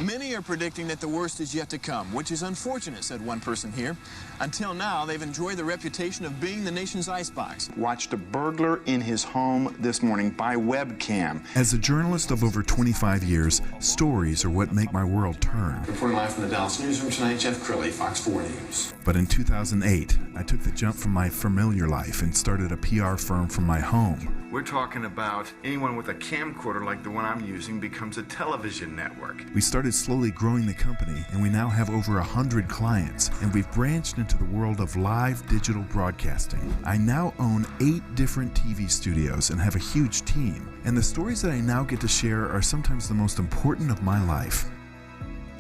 Many are predicting that the worst is yet to come, which is unfortunate, said one person here. Until now, they've enjoyed the reputation of being the nation's icebox. Watched a burglar in his home this morning by webcam. As a journalist of over 25 years, stories are what make my world turn. Reporting live from the Dallas newsroom tonight, Jeff Crilley, Fox 4 News. But in 2008, I took the jump from my familiar life and started a PR firm from my home. We're talking about anyone with a camcorder like the one I'm using becomes a television network. We started slowly growing the company, and we now have over 100 clients, and we've branched into the world of live digital broadcasting. I now own 8 different TV studios and have a huge team, and the stories that I now get to share are sometimes the most important of my life.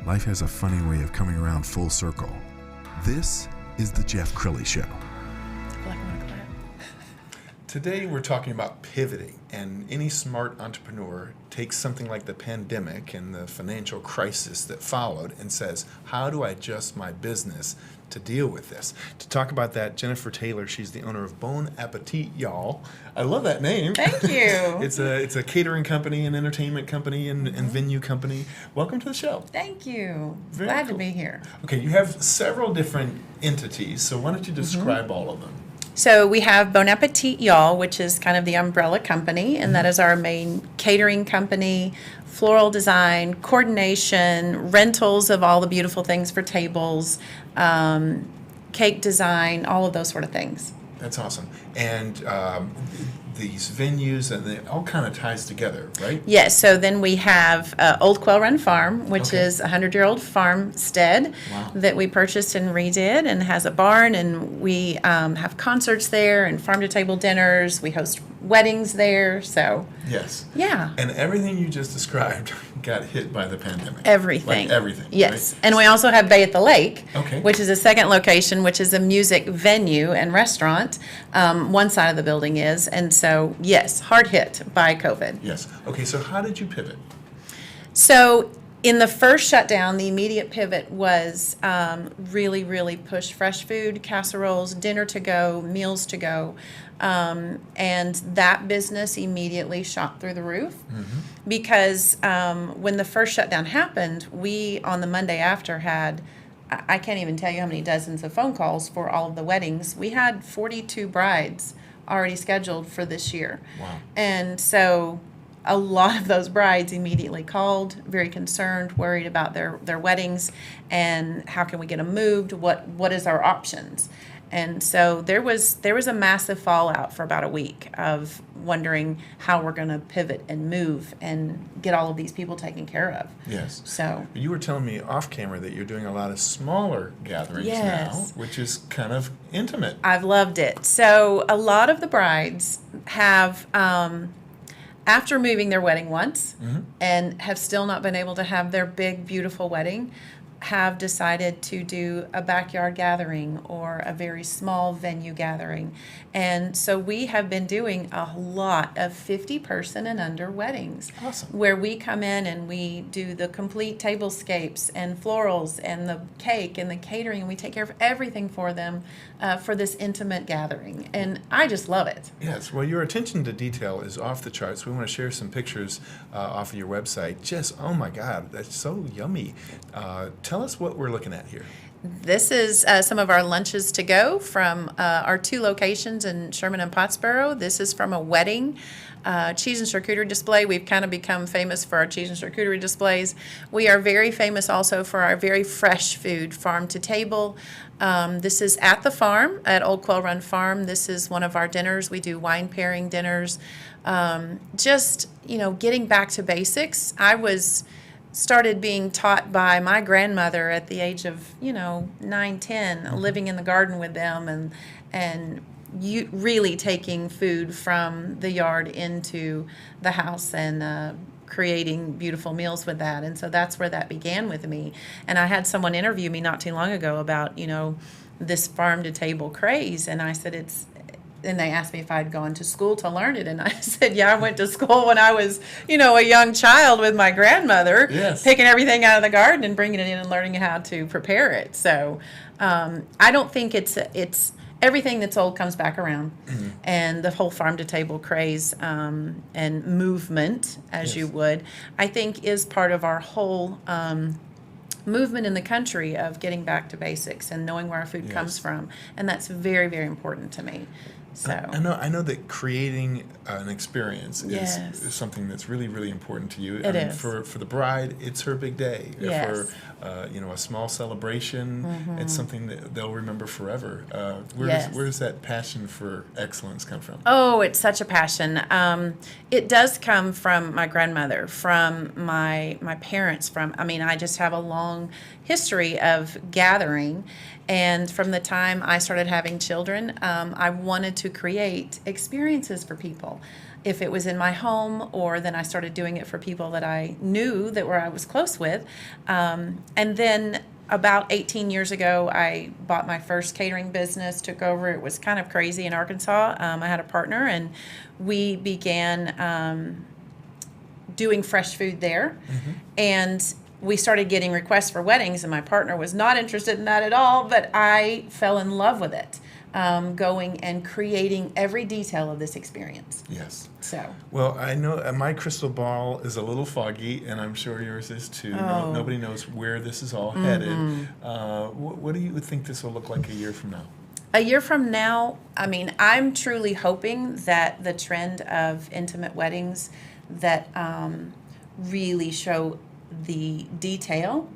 Life has a funny way of coming around full circle. This is the Jeff Crilley Show. Today we're talking about pivoting, and any smart entrepreneur takes something like the pandemic and the financial crisis that followed and says, how do I adjust my business to deal with this? To talk about that, Jennifer Taylor, she's the owner of Bon Appetit, y'all. I love that name. Thank you. It's a catering company, an entertainment company, and venue company. Welcome to the show. Thank you. Very Glad cool. to be here. Okay, you have several different entities, so why don't you describe all of them? So we have Bon Appetit, y'all, which is kind of the umbrella company, and that is our main catering company, floral design, coordination, rentals of all the beautiful things for tables, cake design, all of those sort of things. That's awesome. And these venues, and it all kind of ties together, right? Yes, so then we have Old Quail Run Farm, which is a 100-year-old farmstead that we purchased and redid, and has a barn, and we have concerts there and farm-to-table dinners. We host weddings there, so. Yes. Yeah. And everything you just described got hit by the pandemic. Everything. Like everything. Yes. Right? And we also have Bay at the Lake, Okay. which is a second location, which is a music venue and restaurant. One side of the building is. And so, yes, hard hit by COVID. Yes. Okay, so how did you pivot? So in the first shutdown, the immediate pivot was really push fresh food, casseroles, dinner to go, meals to go. And that business immediately shot through the roof because when the first shutdown happened, we, on the Monday after, had, I can't even tell you how many dozens of phone calls for all of the weddings. We had 42 brides already scheduled for this year. Wow. And so a lot of those brides immediately called, very concerned, worried about their weddings and how can we get them moved, what is our options. And so there was a massive fallout for about a week of wondering how we're going to pivot and move and get all of these people taken care of. Yes. So you were telling me off camera that you're doing a lot of smaller gatherings now, which is kind of intimate. I've loved it. So a lot of the brides have, after moving their wedding once and have still not been able to have their big, beautiful wedding, have decided to do a backyard gathering or a very small venue gathering. And so we have been doing a lot of 50-person and under weddings. Awesome. Where we come in and we do the complete tablescapes and florals and the cake and the catering, and we take care of everything for them for this intimate gathering. And I just love it. Yes, well, your attention to detail is off the charts. We want to share some pictures off of your website. Just, oh my God, that's so yummy. Tell us what we're looking at here. This is some of our lunches to go from our 2 locations in Sherman and Pottsboro. This is from a wedding cheese and charcuterie display. We've kind of become famous for our cheese and charcuterie displays. We are very famous also for our very fresh food, farm to table. This is at the farm, at Old Quail Run Farm. This is one of our dinners. We do wine pairing dinners. Just, getting back to basics. I started being taught by my grandmother at the age of 9, 10, living in the garden with them and you really taking food from the yard into the house and creating beautiful meals with that. And so that's where that began with me. And I had someone interview me not too long ago about this farm to table craze, and I said and they asked me if I'd gone to school to learn it, and I said, yeah, I went to school when I was, a young child with my grandmother, Yes. picking everything out of the garden and bringing it in and learning how to prepare it. So I don't think it's everything that's old comes back around, and the whole farm to table craze and movement, as you would, I think is part of our whole movement in the country of getting back to basics and knowing where our food comes from, and that's very, very important to me. So I know that creating an experience Yes. is something that's really, really important to you. It is. For the bride, it's her big day. Yes. For a small celebration, it's something that they'll remember forever. Yes. Where does that passion for excellence come from? Oh, it's such a passion. It does come from my grandmother, from my parents, I just have a long history of gathering. And from the time I started having children, I wanted to create experiences for people. If it was in my home, or then I started doing it for people that I knew that I was close with. And then about 18 years ago, I bought my first catering business, took over. It was kind of crazy in Arkansas. I had a partner, and we began doing fresh food there. And we started getting requests for weddings, and my partner was not interested in that at all, but I fell in love with it, going and creating every detail of this experience. Yes. So. Well, I know my crystal ball is a little foggy, and I'm sure yours is too. Nobody knows where this is all headed. What do you think this will look like a year from now? A year from now, I'm truly hoping that the trend of intimate weddings that really show the detail,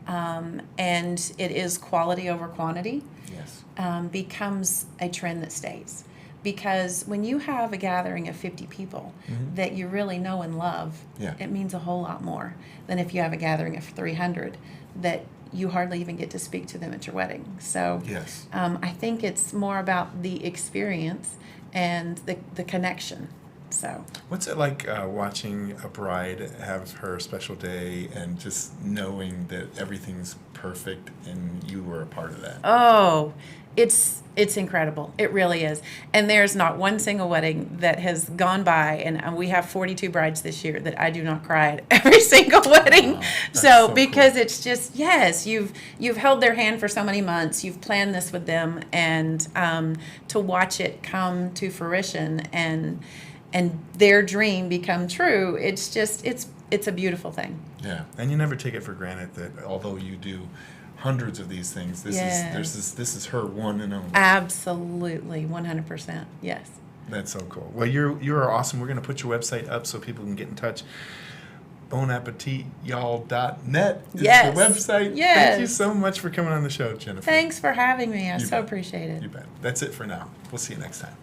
and it is quality over quantity, Yes. becomes a trend that stays. Because when you have a gathering of 50 people that you really know and love, it means a whole lot more than if you have a gathering of 300 that you hardly even get to speak to them at your wedding. So Yes. I think it's more about the experience and the connection. So. What's it like watching a bride have her special day and just knowing that everything's perfect and you were a part of that? Oh, it's incredible. It really is. And there's not one single wedding that has gone by, and we have 42 brides this year, that I do not cry at every single wedding. Wow, so cool. Because it's just, yes, you've held their hand for so many months, you've planned this with them, and to watch it come to fruition and their dream become true, it's just, it's a beautiful thing. Yeah, and you never take it for granted that although you do hundreds of these things, this is her one and only. Absolutely, 100%, yes. That's so cool. Well, you are awesome. We're going to put your website up so people can get in touch. BonAppetitYall.net is Yes. the website. Yes. Thank you so much for coming on the show, Jennifer. Thanks for having me. I You so bet. appreciate it. You bet. That's it for now. We'll see you next time.